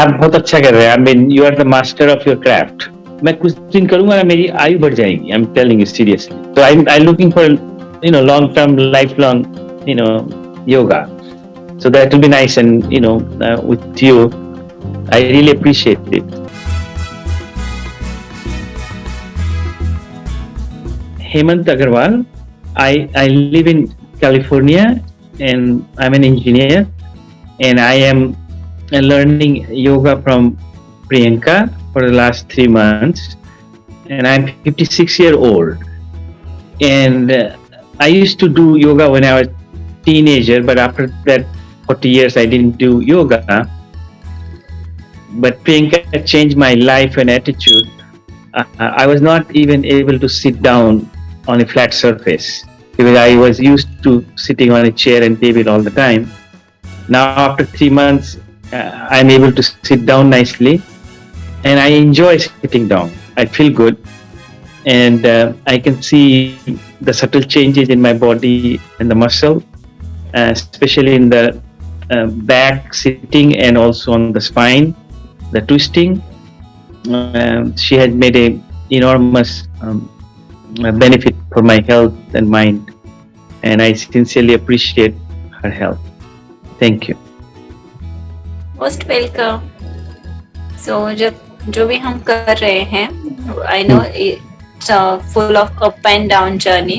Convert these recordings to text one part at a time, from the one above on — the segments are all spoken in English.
आप बहुत अच्छा कर रहे हैं. I mean, you are the master of your craft. मैं कुछ दिन करूंगा ना, मेरी आयु बढ़ जाएगी. I'm telling you seriously. So I'm looking for long term, lifelong yoga. So that will be nice, and with you, I really appreciate it. Hemanta Agrawala. I live in California, and I'm an engineer, and I am learning yoga from Priyanka for the last 3 months, and I'm 56-year-old. And I used to do yoga when I was teenager, but after that 40 years I didn't do yoga. But Priyanka changed my life and attitude. I was not even able to sit down on a flat surface because I was used to sitting on a chair and table all the time. Now after 3 months, I'm able to sit down nicely, and I enjoy sitting down. I feel good, and I can see the subtle changes in my body and the muscle, especially in the back sitting and also on the spine, the twisting. She has made a enormous benefit for my health and mind, and I sincerely appreciate her help. Thank you. Most welcome. So जो भी हम कर रहे हैं, I know it's full of up and down journey,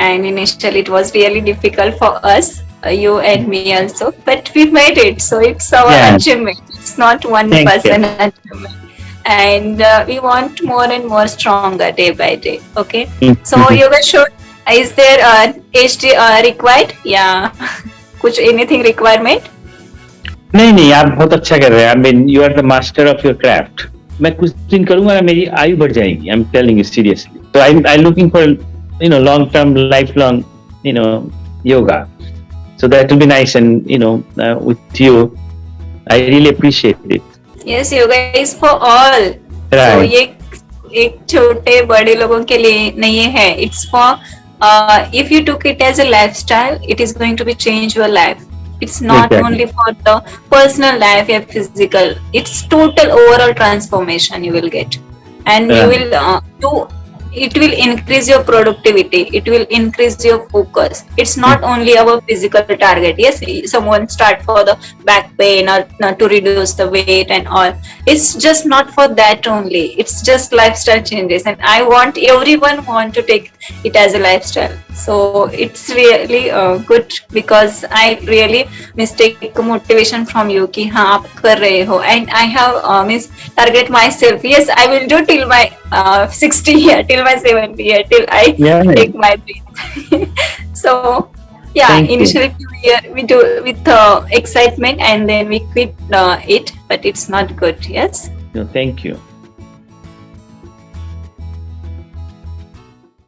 and initially it was really difficult for us, you and me also, but we made it, so it's our achievement. It's not one person achievement, and we want more and more stronger day by day. Okay. So yoga should, is there age required? Yeah. कुछ anything requirement? नहीं, आप बहुत अच्छा कर रहे हैं. I mean, you are the master of your craft. मैं कुछ दिन करूंगा ना, मेरी आयु बढ़ जाएगी. I'm telling you seriously. So I'm looking for long term, lifelong yoga. So that will be nice, and with you, I really appreciate it. Yes, yoga is for all. Right. So ये एक छोटे बड़े लोगों के लिए नहीं है. It's for if you took it as a lifestyle, it is going to be change your life. It's not only for the personal life or physical. It's total overall transformation you will get, and you will it will increase your productivity. It will increase your focus. It's not only our physical target. Yes, someone start for the back pain or to reduce the weight and all. It's just not for that only. It's just lifestyle changes, and I want everyone want to take it as a lifestyle. So it's really good, because I really take motivation from you कि हाँ आप कर रहे हो, and I have target myself. Yes, I will do till my 60 year, till my 70 year, till I take my breath. So Thank initially we do with excitement, and then we quit it, but it's not good. Yes. No, thank you.